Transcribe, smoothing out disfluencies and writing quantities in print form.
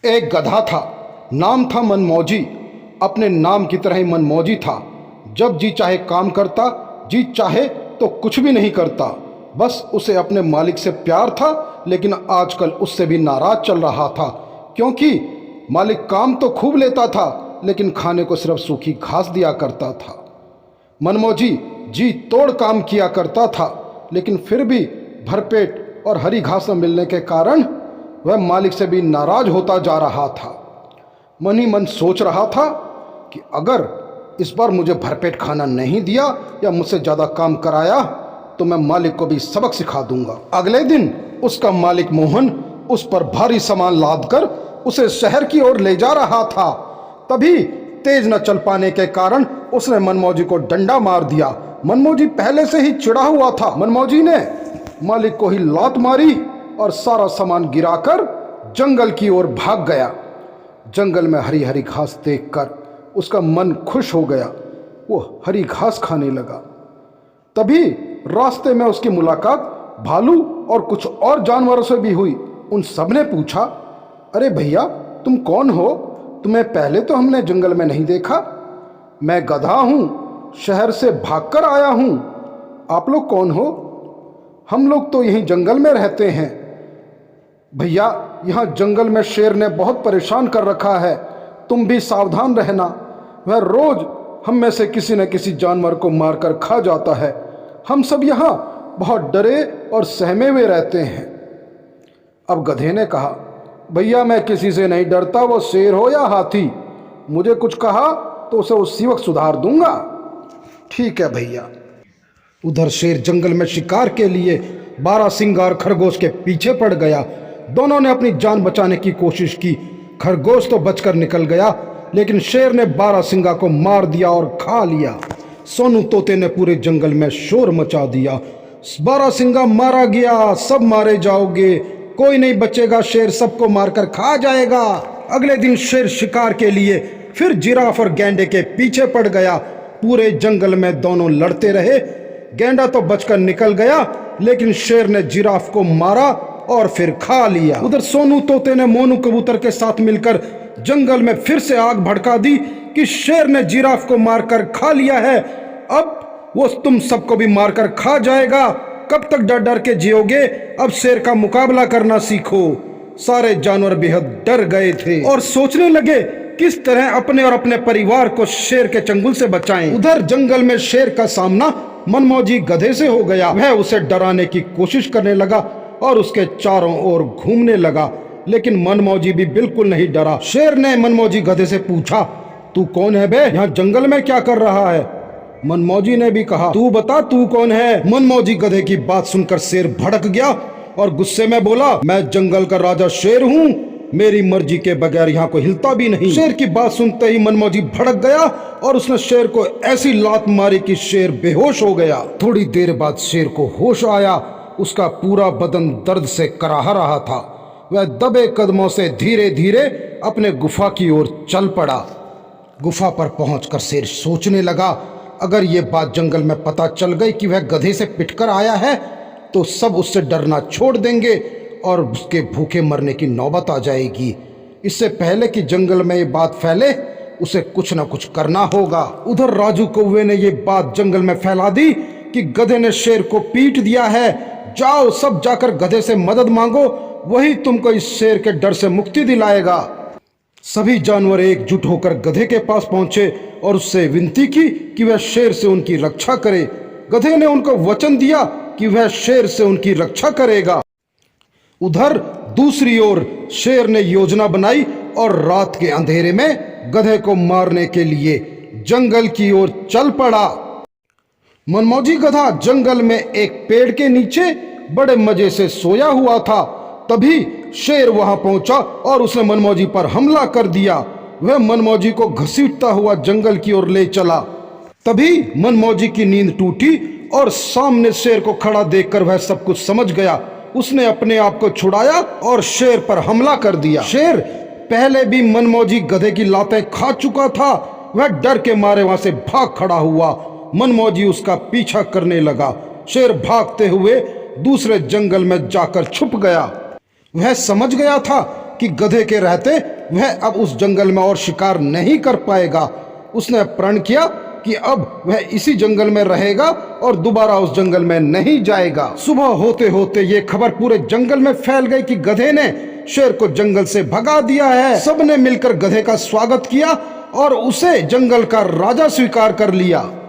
एक गधा था, नाम था मनमौजी। अपने नाम की तरह ही मनमौजी था। जब जी चाहे काम करता, जी चाहे तो कुछ भी नहीं करता। बस उसे अपने मालिक से प्यार था, लेकिन आजकल उससे भी नाराज चल रहा था, क्योंकि मालिक काम तो खूब लेता था, लेकिन खाने को सिर्फ सूखी घास दिया करता था। मनमौजी जी तोड़ काम किया करता था, लेकिन फिर भी भरपेट और हरी घास न मिलने के कारण वह मालिक से भी नाराज होता जा रहा था। मन ही मन सोच रहा था कि अगर इस बार मुझे भरपेट खाना नहीं दिया या मुझसे ज़्यादा काम कराया तो मैं मालिक को भी सबक सिखा दूंगा। अगले दिन उसका मालिक मोहन उस पर भारी सामान लादकर उसे शहर की ओर ले जा रहा था। तभी तेज न चल पाने के कारण उसने मनमौजी को डंडा मार दिया। मनमौजी पहले से ही चिढ़ा हुआ था। मनमौजी ने मालिक को ही लात मारी और सारा सामान गिराकर जंगल की ओर भाग गया। जंगल में हरी हरी घास देखकर उसका मन खुश हो गया। वो हरी घास खाने लगा। तभी रास्ते में उसकी मुलाकात भालू और कुछ और जानवरों से भी हुई। उन सब ने पूछा, अरे भैया, तुम कौन हो? तुम्हें पहले तो हमने जंगल में नहीं देखा। मैं गधा हूँ, शहर से भागकर आया हूँ। आप लोग कौन हो? हम लोग तो यहीं जंगल में रहते हैं। भैया, यहाँ जंगल में शेर ने बहुत परेशान कर रखा है, तुम भी सावधान रहना। वह रोज हम में से किसी न किसी जानवर को मारकर खा जाता है। हम सब यहाँ बहुत डरे और सहमे हुए रहते हैं। अब गधे ने कहा, भैया मैं किसी से नहीं डरता, वो शेर हो या हाथी। मुझे कुछ कहा तो उसे उसी वक्त सुधार दूंगा। ठीक है भैया। उधर शेर जंगल में शिकार के लिए बारहसिंगा खरगोश के पीछे पड़ गया। दोनों ने अपनी जान बचाने की कोशिश की। खरगोश तो बचकर निकल गया, लेकिन शेर ने बारहसिंगा को मार दिया और खा लिया। सोनू तोते ने पूरे जंगल में शोर मचा दिया, बारहसिंगा मारा गया, सब मारे जाओगे, कोई नहीं बचेगा, शेर सबको मारकर खा जाएगा। अगले दिन शेर शिकार के लिए फिर जिराफ और गैंडे के पीछे पड़ गया। पूरे जंगल में दोनों लड़ते रहे। गैंडा तो बचकर निकल गया, लेकिन शेर ने जिराफ को मारा और फिर खा लिया। उधर सोनू तोते ने मोनू कबूतर के साथ मिलकर जंगल में फिर से आग भड़का दी कि शेर ने जिराफ को मारकर खा लिया है, अब वो तुम सबको भी मारकर खा जाएगा। कब तक डर डर के जियोगे? अब शेर का मुकाबला करना सीखो। सारे जानवर बेहद डर गए थे और सोचने लगे किस तरह अपने और अपने परिवार को शेर के चंगुल से बचाएं। उधर जंगल में शेर का सामना मनमौजी गधे से हो गया। वह उसे डराने की कोशिश करने लगा और उसके चारों ओर घूमने लगा, लेकिन मनमौजी भी बिल्कुल नहीं डरा। शेर ने मनमौजी गधे से पूछा, तू कौन है बे? यहाँ जंगल में क्या कर रहा है? मनमौजी ने भी कहा, तू बता तू कौन है? मनमौजी गधे की बात सुनकर शेर भड़क गया और गुस्से में बोला, मैं जंगल का राजा शेर हूँ, मेरी मर्जी के बगैर यहाँ को हिलता भी नहीं। शेर की बात सुनते ही मनमौजी भड़क गया और उसने शेर को ऐसी लात मारी कि शेर बेहोश हो गया। थोड़ी देर बाद शेर को होश आया। उसका पूरा बदन दर्द से कराह रहा था। वह दबे कदमों से धीरे धीरे अपने गुफा की ओर चल पड़ा। गुफा पर पहुंचकर शेर सोचने लगा, अगर ये बात जंगल में पता चल गई कि वह गधे से पिटकर आया है तो सब उससे डरना छोड़ देंगे और उसके भूखे मरने की नौबत आ जाएगी। इससे पहले कि जंगल में ये बात फैले, उसे कुछ न कुछ करना होगा। उधर राजू कौवे ने ये बात जंगल में फैला दी कि गधे ने शेर को पीट दिया है। जाओ सब जाकर गधे से मदद मांगो, वही तुमको इस शेर के डर से मुक्ति दिलाएगा। सभी जानवर एकजुट होकर गधे के पास पहुंचे और उससे विनती की कि वह शेर से उनकी रक्षा करे। गधे ने उनको वचन दिया कि वह शेर से उनकी रक्षा करेगा। उधर दूसरी ओर शेर ने योजना बनाई और रात के अंधेरे में गधे को मारने के लिए जंगल की ओर चल पड़ा। मनमौजी गधा जंगल में एक पेड़ के नीचे बड़े मजे से सोया हुआ था। तभी शेर वहां पहुंचा और उसने मनमौजी पर हमला कर दिया। वह मनमौजी को घसीटता हुआ जंगल की ओर ले चला। तभी मनमौजी की नींद टूटी और सामने शेर को खड़ा देखकर वह सब कुछ समझ गया। उसने अपने आप को छुड़ाया और शेर पर हमला कर दिया। शेर पहले भी मनमौजी गधे की लातें खा चुका था। वह डर के मारे वहां से भाग खड़ा हुआ। मनमौजी उसका पीछा करने लगा। शेर भागते हुए दूसरे जंगल में जाकर छुप गया। वह समझ गया था कि गधे के रहते वह अब उस जंगल में और शिकार नहीं कर पाएगा। उसने प्रण किया कि अब वह इसी जंगल में रहेगा और दोबारा उस जंगल में नहीं जाएगा। सुबह होते होते ये खबर पूरे जंगल में फैल गई कि गधे ने शेर को जंगल से भगा दिया है। सबने मिलकर गधे का स्वागत किया और उसे जंगल का राजा स्वीकार कर लिया।